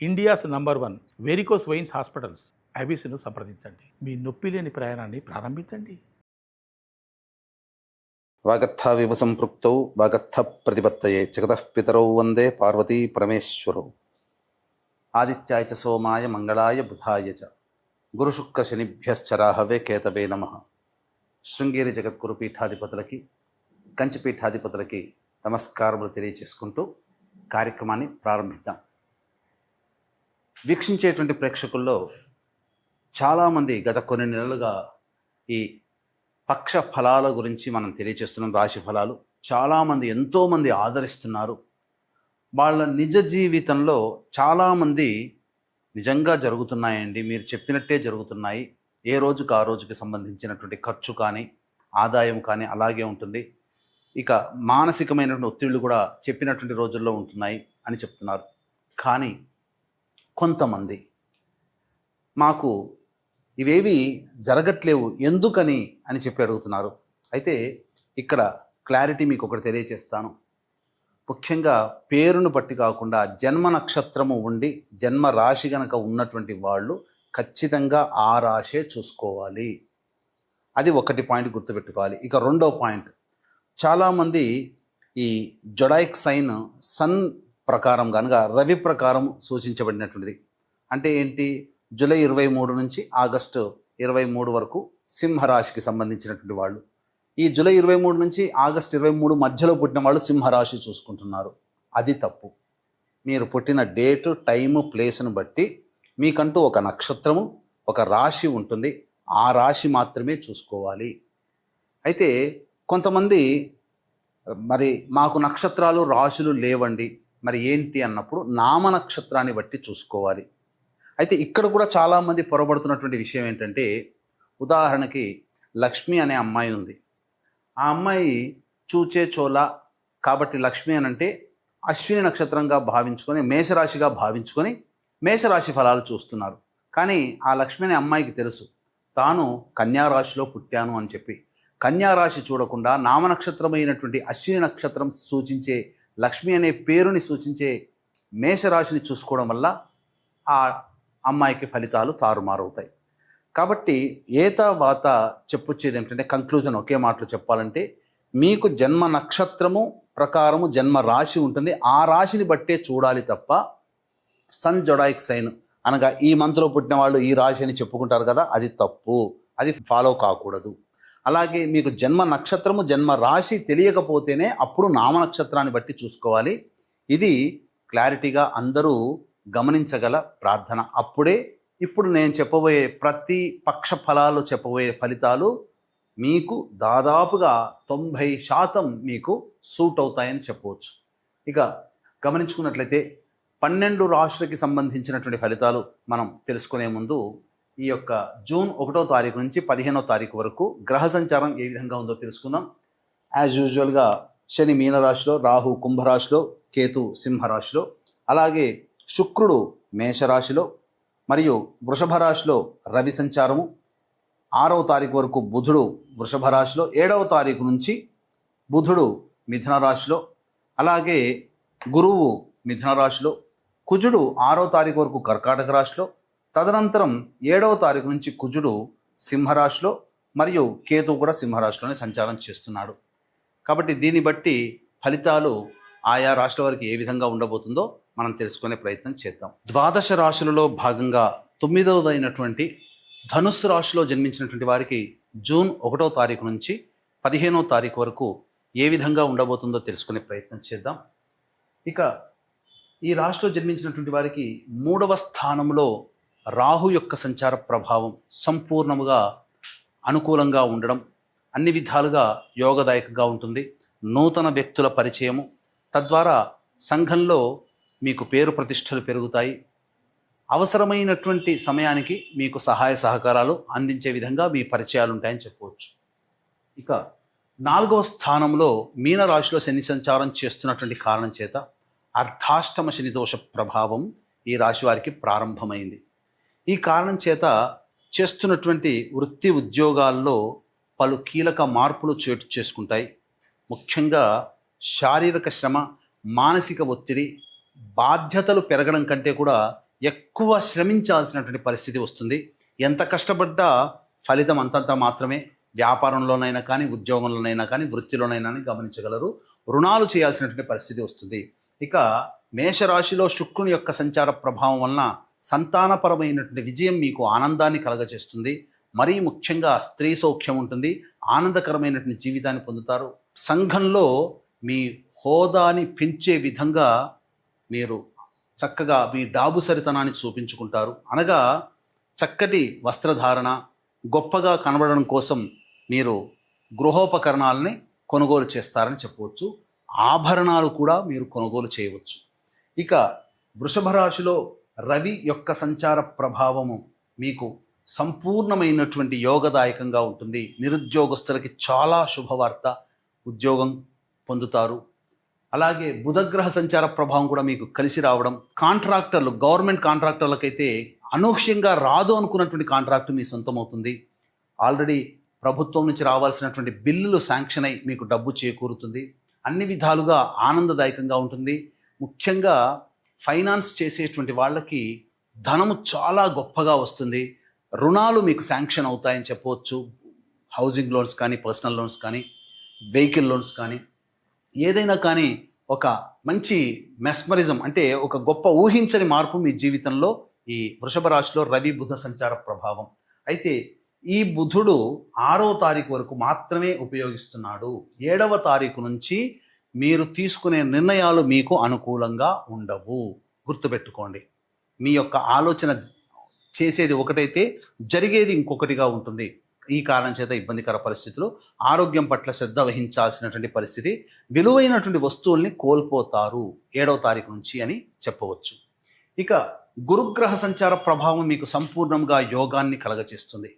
India's number 1 varicose veins hospitals ఐబీసీను సంప్రదించండి. మీ నొప్పి లేని ప్రయాణాన్ని ప్రారంభించండి. వాగర్థావివ సంపృక్తౌ వాగర్థ ప్రతిపత్తయే జగతః పితరౌ వందే పార్వతీ పరమేశ్వరౌ. ఆదిత్యాయ చ సోమాయ మంగళాయ బుధాయ చ గురుశుక్ర శనిభ్యశ్చ రాహవే కేతవే నమః. శృంగేరి జగద్గురు పీఠాధిపతులకి, కంచి పీఠాధిపతులకి నమస్కారములు తెలియచేసుకుంటూ కార్యక్రమాన్ని ప్రారంభిద్దాం. వీక్షించేటువంటి ప్రేక్షకుల్లో చాలామంది గత కొన్ని నెలలుగా ఈ పక్ష ఫలాల గురించి మనం తెలియచేస్తున్నాం. రాశి ఫలాలు చాలామంది ఎంతోమంది ఆదరిస్తున్నారు. వాళ్ళ నిజ జీవితంలో చాలామంది నిజంగా జరుగుతున్నాయండి, మీరు చెప్పినట్టే జరుగుతున్నాయి, ఏ రోజుకు ఆ రోజుకి సంబంధించినటువంటి ఖర్చు కానీ ఆదాయం కానీ అలాగే ఉంటుంది, ఇక మానసికమైనటువంటి ఒత్తిళ్లు కూడా చెప్పినటువంటి రోజుల్లో ఉంటున్నాయి అని చెప్తున్నారు. కానీ కొంతమంది మాకు ఇవేవి జరగట్లేవు ఎందుకని అని చెప్పి అడుగుతున్నారు. అయితే ఇక్కడ క్లారిటీ మీకు ఒకటి తెలియచేస్తాను. ముఖ్యంగా పేరును బట్టి కాకుండా జన్మ నక్షత్రము ఉండి జన్మ రాశి గనక ఉన్నటువంటి వాళ్ళు ఖచ్చితంగా ఆ రాశే చూసుకోవాలి. అది ఒకటి పాయింట్ గుర్తుపెట్టుకోవాలి. ఇక రెండో పాయింట్, చాలామంది ఈ జొడాయిక్ సైన్ సన్ ప్రకారం కనుక రవి ప్రకారం సూచించబడినటువంటిది. అంటే ఏంటి, జూలై 23 నుంచి ఆగస్టు 23 వరకు సింహరాశికి సంబంధించినటువంటి వాళ్ళు. ఈ జూలై 23 నుంచి ఆగస్టు 23 మధ్యలో పుట్టిన వాళ్ళు సింహరాశి చూసుకుంటున్నారు. అది తప్పు. మీరు పుట్టిన డేటు, టైము, ప్లేస్ను బట్టి మీకంటూ ఒక నక్షత్రము, ఒక రాశి ఉంటుంది. ఆ రాశి మాత్రమే చూసుకోవాలి. అయితే కొంతమంది మరి మాకు నక్షత్రాలు రాశులు లేవండి, మరి ఏంటి అన్నప్పుడు నామ నక్షత్రాన్ని బట్టి చూసుకోవాలి. అయితే ఇక్కడ కూడా చాలామంది పొరబడుతున్నటువంటి విషయం ఏంటంటే, ఉదాహరణకి లక్ష్మి అనే అమ్మాయి ఉంది. ఆ అమ్మాయి చూచే చోళ కాబట్టి లక్ష్మి అని అంటే అశ్విని నక్షత్రంగా భావించుకొని మేషరాశిగా భావించుకొని మేషరాశి ఫలాలు చూస్తున్నారు. కానీ ఆ లక్ష్మి అనే అమ్మాయికి తెలుసు తాను కన్యారాశిలో పుట్టాను అని చెప్పి. కన్యారాశి చూడకుండా నామనక్షత్రమైనటువంటి అశ్విని నక్షత్రం సూచించే లక్ష్మి అనే పేరుని సూచించే మేషరాశిని చూసుకోవడం వల్ల ఆ అమ్మాయికి ఫలితాలు తారుమారవుతాయి. కాబట్టి ఏతావాత చెప్పొచ్చేది ఏంటంటే, కంక్లూజన్ ఒకే మాటలో చెప్పాలంటే, మీకు జన్మ నక్షత్రము ప్రకారము జన్మ రాశి ఉంటుంది. ఆ రాశిని బట్టే చూడాలి తప్ప సన్ జొడాయిక్ సైన్ అనగా ఈ మంత్లో పుట్టిన వాళ్ళు ఈ రాశి అని చెప్పుకుంటారు కదా, అది తప్పు. అది ఫాలో కాకూడదు. అలాగే మీకు జన్మ నక్షత్రము జన్మ రాశి తెలియకపోతేనే అప్పుడు నామ నక్షత్రాన్ని బట్టి చూసుకోవాలి. ఇది క్లారిటీగా అందరూ గమనించగల ప్రార్థన. అప్పుడే ఇప్పుడు నేను చెప్పబోయే ప్రతి పక్ష ఫలాలు చెప్పబోయే ఫలితాలు మీకు దాదాపుగా 90% మీకు సూట్ అవుతాయని చెప్పవచ్చు. ఇక గమనించుకున్నట్లయితే 12 రాశులకి సంబంధించినటువంటి ఫలితాలు మనం తెలుసుకునే ముందు ఈ యొక్క జూన్ 1వ తారీఖు నుంచి 15వ తారీఖు వరకు గ్రహ సంచారం ఏ విధంగా ఉందో తెలుసుకుందాం. యాజ్ యూజువల్గా శని మీనరాశిలో, రాహు కుంభరాశిలో, కేతు సింహరాశిలో, అలాగే శుక్రుడు మేషరాశిలో మరియు వృషభ రాశిలో రవి సంచారము, 6వ తారీఖు వరకు బుధుడు వృషభ రాశిలో, 7వ తారీఖు నుంచి బుధుడు మిథున రాశిలో, అలాగే గురువు మిథున రాశిలో, కుజుడు 6వ తారీఖు వరకు కర్కాటక రాశిలో, తదనంతరం 7వ తారీఖు నుంచి కుజుడు సింహరాశిలో మరియు కేతు కూడా సింహరాశిలోనే సంచారం చేస్తున్నాడు. కాబట్టి దీన్ని బట్టి ఫలితాలు ఆయా రాశుల వారికి ఏ విధంగా ఉండబోతుందో మనం తెలుసుకునే ప్రయత్నం చేద్దాం. ద్వాదశ రాశులలో భాగంగా 9వదైనటువంటి ధనుస్సు రాశిలో జన్మించినటువంటి వారికి జూన్ 1వ తారీఖు నుంచి 15వ తారీఖు వరకు ఏ విధంగా ఉండబోతుందో తెలుసుకునే ప్రయత్నం చేద్దాం. ఇక ఈ రాశిలో జన్మించినటువంటి వారికి 3వ స్థానంలో రాహు యొక్క సంచార ప్రభావం సంపూర్ణముగా అనుకూలంగా ఉండడం అన్ని విధాలుగా యోగదాయకంగా ఉంటుంది. నూతన వ్యక్తుల పరిచయము, తద్వారా సంఘంలో మీకు పేరు ప్రతిష్టలు పెరుగుతాయి. అవసరమైనటువంటి సమయానికి మీకు సహాయ సహకారాలు అందించే విధంగా మీ పరిచయాలు ఉంటాయని చెప్పవచ్చు. ఇక 4వ స్థానంలో మీనరాశిలో శని సంచారం చేస్తున్నటువంటి కారణం చేత అర్ధాష్టమ శని దోష ప్రభావం ఈ రాశి వారికి ప్రారంభమైంది. ఈ కారణం చేత చేస్తున్నటువంటి వృత్తి ఉద్యోగాల్లో పలు కీలక మార్పులు చోటు చేసుకుంటాయి. ముఖ్యంగా శారీరక శ్రమ, మానసిక ఒత్తిడి, బాధ్యతలు పెరగడం కంటే కూడా ఎక్కువ శ్రమించాల్సినటువంటి పరిస్థితి వస్తుంది. ఎంత కష్టపడ్డా ఫలితం అంతంత మాత్రమే. వ్యాపారంలోనైనా కానీ, ఉద్యోగంలోనైనా కానీ, వృత్తిలోనైనా కానీ గమనించగలరు. రుణాలు చేయాల్సినటువంటి పరిస్థితి వస్తుంది. ఇక మేషరాశిలో శుక్రుని యొక్క సంచార ప్రభావం వలన సంతానపరమైనటువంటి విజయం మీకు ఆనందాన్ని కలగజేస్తుంది. మరీ ముఖ్యంగా స్త్రీ సౌఖ్యం ఉంటుంది. ఆనందకరమైనటువంటి జీవితాన్ని పొందుతారు. సంఘంలో మీ హోదాని పెంచే విధంగా మీరు చక్కగా మీ డాబుసరితనాన్ని చూపించుకుంటారు. అనగా చక్కటి వస్త్రధారణ, గొప్పగా కనబడడం కోసం మీరు గృహోపకరణాలని కొనుగోలు చేస్తారని చెప్పవచ్చు. ఆభరణాలు కూడా మీరు కొనుగోలు చేయవచ్చు. ఇక వృషభ రాశిలో రవి యొక్క సంచార ప్రభావము మీకు సంపూర్ణమైనటువంటి యోగదాయకంగా ఉంటుంది. నిరుద్యోగస్తులకి చాలా శుభవార్త, ఉద్యోగం పొందుతారు. అలాగే బుధగ్రహ సంచార ప్రభావం కూడా మీకు కలిసి రావడం. కాంట్రాక్టర్లు, గవర్నమెంట్ కాంట్రాక్టర్లకైతే అనూహ్యంగా రాదు అనుకున్నటువంటి కాంట్రాక్టు మీ సొంతమవుతుంది. ఆల్రెడీ ప్రభుత్వం నుంచి రావాల్సినటువంటి బిల్లులు శాంక్షన్ అయి మీకు డబ్బు చేకూరుతుంది. అన్ని విధాలుగా ఆనందదాయకంగా ఉంటుంది. ముఖ్యంగా ఫైనాన్స్ చేసేటువంటి వాళ్ళకి ధనము చాలా గొప్పగా వస్తుంది. రుణాలు మీకు శాంక్షన్ అవుతాయని చెప్పవచ్చు. హౌసింగ్ లోన్స్ కానీ, పర్సనల్ లోన్స్ కానీ, వెహికల్ లోన్స్ కానీ, ఏదైనా కానీ ఒక మంచి మెస్మరిజం అంటే ఒక గొప్ప ఊహించని మార్పు మీ జీవితంలో ఈ వృషభ రాశిలో రవి బుధ సంచార ప్రభావం. అయితే ఈ బుధుడు 6వ తారీఖు వరకు మాత్రమే ఉపయోగిస్తున్నాడు. 7వ తారీఖు నుంచి మీరు తీసుకునే నిర్ణయాలు మీకు అనుకూలంగా ఉండవు. గుర్తుపెట్టుకోండి. మీ యొక్క ఆలోచన చేసేది ఒకటైతే జరిగేది ఇంకొకటిగా ఉంటుంది. ఈ కారణం చేత ఇబ్బందికర పరిస్థితులు, ఆరోగ్యం పట్ల శ్రద్ధ వహించాల్సినటువంటి పరిస్థితి, విలువైనటువంటి వస్తువుల్ని కోల్పోతారు 7వ తారీఖు నుంచి అని చెప్పవచ్చు. ఇక గురుగ్రహ సంచార ప్రభావం మీకు సంపూర్ణంగా యోగాన్ని కలగచేస్తుంది.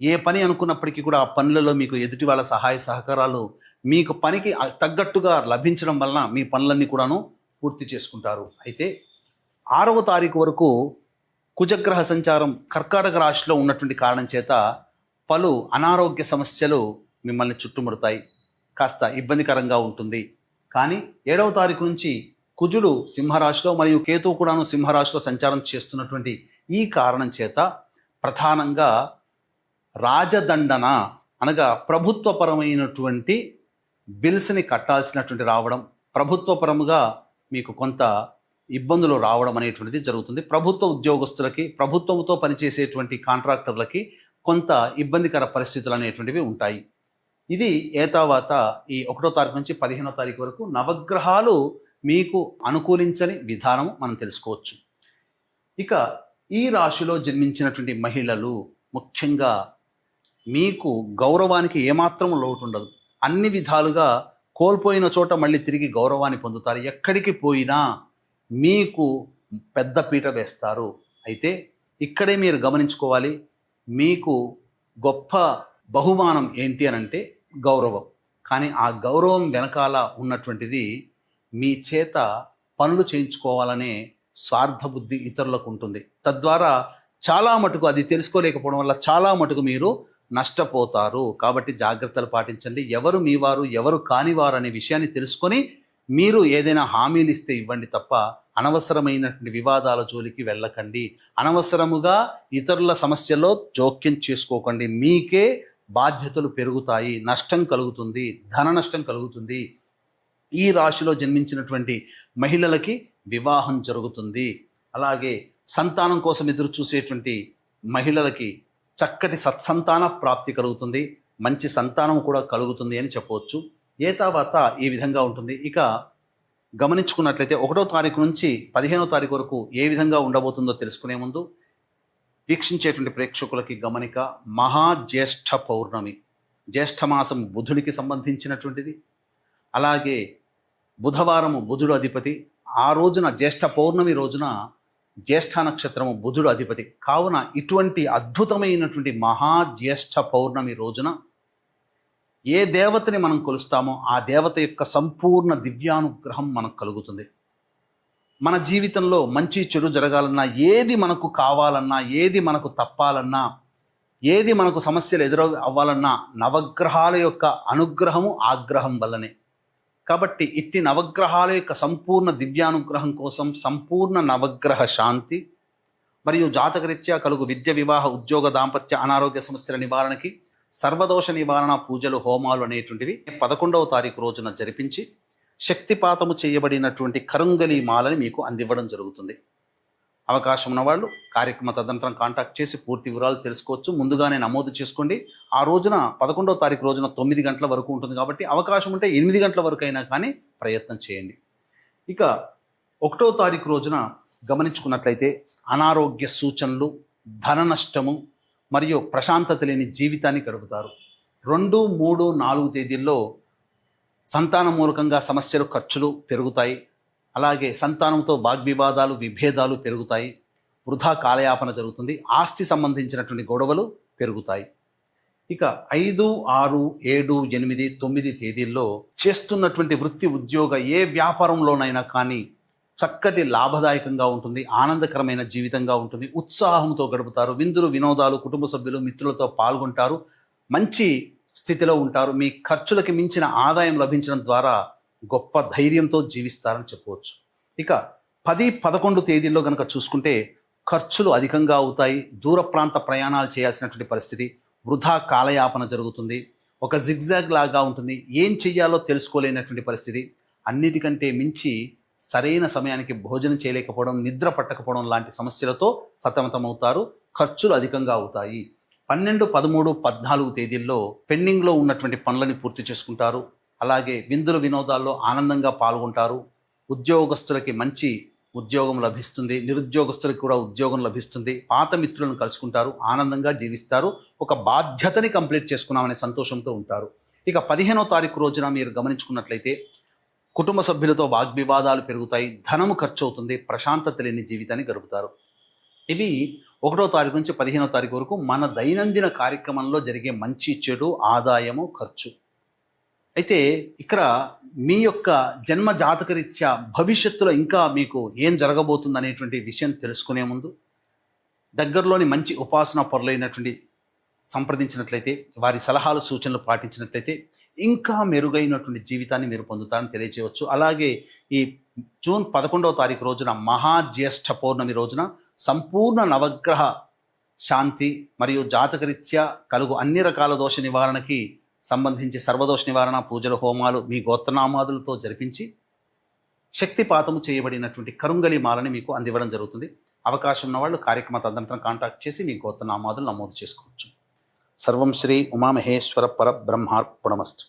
ఏ పని అనుకున్నప్పటికీ కూడా ఆ పనులలో మీకు ఎదుటి వాళ్ళ సహాయ సహకారాలు మీకు పనికి తగ్గట్టుగా లభించడం వలన మీ పనులన్నీ కూడాను పూర్తి చేసుకుంటారు. అయితే 6వ తారీఖు వరకు కుజగ్రహ సంచారం కర్కాటక రాశిలో ఉన్నటువంటి కారణం చేత పలు అనారోగ్య సమస్యలు మిమ్మల్ని చుట్టుముడతాయి. కాస్త ఇబ్బందికరంగా ఉంటుంది. కానీ 7వ తారీఖు నుంచి కుజుడు సింహరాశిలో మరియు కేతువు కూడాను సింహరాశిలో సంచారం చేస్తున్నటువంటి ఈ కారణం చేత ప్రధానంగా రాజదండన అనగా ప్రభుత్వపరమైనటువంటి బిల్స్ని కట్టాల్సినటువంటి రావడం, ప్రభుత్వపరముగా మీకు కొంత ఇబ్బందులు రావడం అనేటువంటిది జరుగుతుంది. ప్రభుత్వ ఉద్యోగస్తులకి, ప్రభుత్వంతో పనిచేసేటువంటి కాంట్రాక్టర్లకి కొంత ఇబ్బందికర పరిస్థితులు అనేటువంటివి ఉంటాయి. ఇది ఏతావాత ఈ 1వ తారీఖు నుంచి 15వ తారీఖు వరకు నవగ్రహాలు మీకు అనుకూలించని విధానం మనం తెలుసుకోవచ్చు. ఇక ఈ రాశిలో జన్మించినటువంటి మహిళలు ముఖ్యంగా మీకు గౌరవానికి ఏమాత్రం లోటు ఉండదు. అన్ని విధాలుగా కోల్పోయిన చోట మళ్ళీ తిరిగి గౌరవాన్ని పొందుతారు. ఎక్కడికి పోయినా మీకు పెద్ద పీట వేస్తారు. అయితే ఇక్కడే మీరు గమనించుకోవాలి, మీకు గొప్ప బహుమానం ఏంటి అని అంటే గౌరవం. కానీ ఆ గౌరవం వెనకాల ఉన్నటువంటిది మీ చేత పనులు చేయించుకోవాలనే స్వార్థ బుద్ధి ఇతరులకు ఉంటుంది. తద్వారా చాలా మటుకు అది తెలుసుకోలేకపోవడం వల్ల చాలా మటుకు మీరు నష్టపోతారు. కాబట్టి జాగ్రత్తలు పాటించండి. ఎవరు మీ వారు, ఎవరు కానివారు అనే విషయాన్ని తెలుసుకొని మీరు ఏదైనా హామీలు ఇస్తే ఇవ్వండి తప్ప అనవసరమైనటువంటి వివాదాల జోలికి వెళ్ళకండి. అనవసరముగా ఇతరుల సమస్యల్లో జోక్యం చేసుకోకండి. మీకే బాధ్యతలు పెరుగుతాయి, నష్టం కలుగుతుంది, ధన నష్టం కలుగుతుంది. ఈ రాశిలో జన్మించినటువంటి మహిళలకి వివాహం జరుగుతుంది. అలాగే సంతానం కోసం ఎదురు చూసేటువంటి మహిళలకి చక్కటి సత్సంతాన ప్రాప్తి కలుగుతుంది. మంచి సంతానం కూడా కలుగుతుంది అని చెప్పవచ్చు. ఏతావాత ఈ విధంగా ఉంటుంది. ఇక గమనించుకున్నట్లయితే 1వ తారీఖు నుంచి 15వ తారీఖు వరకు ఏ విధంగా ఉండబోతుందో తెలుసుకునే ముందు వీక్షించేటువంటి ప్రేక్షకులకి గమనిక, మహాజ్యేష్ఠ పౌర్ణమి, జ్యేష్ఠమాసం బుధుడికి సంబంధించినటువంటిది. అలాగే బుధవారము బుధుడు అధిపతి. ఆ రోజున జ్యేష్ఠ పౌర్ణమి రోజున జ్యేష్ఠ నక్షత్రము బుధుడు అధిపతి కావున ఇటువంటి అద్భుతమైనటువంటి మహాజ్యేష్ఠ పౌర్ణమి రోజున ఏ దేవతని మనం కొలుస్తామో ఆ దేవత యొక్క సంపూర్ణ దివ్యానుగ్రహం మనకు కలుగుతుంది. మన జీవితంలో మంచి చెడు జరగాలన్నా, ఏది మనకు కావాలన్నా, ఏది మనకు తప్పాలన్నా, ఏది మనకు సమస్యలు అవ్వాలన్నా నవగ్రహాల యొక్క అనుగ్రహము ఆగ్రహం వల్లనే. కాబట్టి ఇట్టి నవగ్రహాల యొక్క సంపూర్ణ దివ్యానుగ్రహం కోసం సంపూర్ణ నవగ్రహ శాంతి, మరియు జాతకరీత్యా కలుగు విద్య, వివాహ, ఉద్యోగ, దాంపత్య, అనారోగ్య సమస్యల నివారణకి సర్వదోష నివారణ పూజలు, హోమాలు అనేటువంటివి 11వ తారీఖు రోజున జరిపించి శక్తిపాతము చేయబడినటువంటి కరుంగలి మాలని మీకు అందివ్వడం జరుగుతుంది. అవకాశం ఉన్నవాళ్ళు కార్యక్రమ తదనంతరం కాంటాక్ట్ చేసి పూర్తి వివరాలు తెలుసుకోవచ్చు. ముందుగానే నమోదు చేసుకోండి. ఆ రోజున 11వ తారీఖు రోజున 9 గంటల వరకు ఉంటుంది కాబట్టి అవకాశం ఉంటే 8 గంటల వరకు అయినా కానీ ప్రయత్నం చేయండి. ఇక 1వ తారీఖు రోజున గమనించుకున్నట్లయితే అనారోగ్య సూచనలు, ధన నష్టము మరియు ప్రశాంతత లేని జీవితాన్ని గడుపుతారు. 2, 3, 4 తేదీల్లో సంతాన మూలకంగా సమస్యలు, ఖర్చులు పెరుగుతాయి. అలాగే సంతానంతో వాగ్వివాదాలు, విభేదాలు పెరుగుతాయి. వృధా కాలయాపన జరుగుతుంది. ఆస్తి సంబంధించినటువంటి గొడవలు పెరుగుతాయి. ఇక 5, 6, 7, 8, 9 తేదీల్లో చేస్తున్నటువంటి వృత్తి, ఉద్యోగ, ఏ వ్యాపారంలోనైనా కానీ చక్కటి లాభదాయకంగా ఉంటుంది. ఆనందకరమైన జీవితంగా ఉంటుంది. ఉత్సాహంతో గడుపుతారు. విందులు, వినోదాలు, కుటుంబ సభ్యులు, మిత్రులతో పాల్గొంటారు. మంచి స్థితిలో ఉంటారు. మీ ఖర్చులకి మించిన ఆదాయం లభించడం ద్వారా గొప్ప ధైర్యంతో జీవిస్తారని చెప్పవచ్చు. ఇక 10, 11 తేదీల్లో కనుక చూసుకుంటే ఖర్చులు అధికంగా అవుతాయి. దూర ప్రాంత ప్రయాణాలు చేయాల్సినటువంటి పరిస్థితి, వృధా కాలయాపన జరుగుతుంది. ఒక జిగ్జాగ్ లాగా ఉంటుంది. ఏం చెయ్యాలో తెలుసుకోలేనటువంటి పరిస్థితి. అన్నిటికంటే మించి సరైన సమయానికి భోజనం చేయలేకపోవడం, నిద్ర పట్టకపోవడం లాంటి సమస్యలతో సతమతమవుతారు. ఖర్చులు అధికంగా అవుతాయి. 12, 13, 14 తేదీల్లో పెండింగ్లో ఉన్నటువంటి పనులని పూర్తి చేసుకుంటారు. అలాగే విందులు, వినోదాల్లో ఆనందంగా పాల్గొంటారు. ఉద్యోగస్తులకి మంచి ఉద్యోగం లభిస్తుంది. నిరుద్యోగస్తులకు కూడా ఉద్యోగం లభిస్తుంది. పాత మిత్రులను కలుసుకుంటారు. ఆనందంగా జీవిస్తారు. ఒక బాధ్యతని కంప్లీట్ చేసుకున్నామనే సంతోషంతో ఉంటారు. ఇక 15వ తారీఖు రోజున మీరు గమనించుకున్నట్లయితే కుటుంబ సభ్యులతో వాగ్వివాదాలు పెరుగుతాయి. ధనము ఖర్చు అవుతుంది. ప్రశాంతత లేని జీవితాన్ని గడుపుతారు. ఇవి 1వ తారీఖు నుంచి 15వ తారీఖు వరకు మన దైనందిన కార్యక్రమంలో జరిగే మంచి, చెడు, ఆదాయము, ఖర్చు. అయితే ఇక్కడ మీ యొక్క జన్మ జాతకరీత్యా భవిష్యత్తులో ఇంకా మీకు ఏం జరగబోతుంది అనేటువంటి విషయం తెలుసుకునే ముందు దగ్గరలోని మంచి ఉపాసనా పరులైనటువంటి సంప్రదించినట్లయితే, వారి సలహాలు, సూచనలు పాటించినట్లయితే ఇంకా మెరుగైనటువంటి జీవితాన్ని మీరు పొందుతారని తెలియజేయవచ్చు. అలాగే ఈ జూన్ 11వ తారీఖు రోజున మహాజ్యేష్ఠ పౌర్ణమి రోజున సంపూర్ణ నవగ్రహ శాంతి మరియు జాతకరీత్యా కలుగు అన్ని రకాల దోష నివారణకి సంబంధించి సర్వదోష నివారణ పూజలు, హోమాలు మీ గోత్రనామాదులతో జరిపించి శక్తిపాతము చేయబడినటువంటి కరుంగలి మాలని మీకు అందివ్వడం జరుగుతుంది. అవకాశం ఉన్నవాళ్ళు కార్యక్రమ తదనంతరం కాంటాక్ట్ చేసి మీ గోత్రనామాదులు నమోదు చేసుకోవచ్చు. సర్వం శ్రీ ఉమామహేశ్వర పరబ్రహ్మార్పణమస్తు.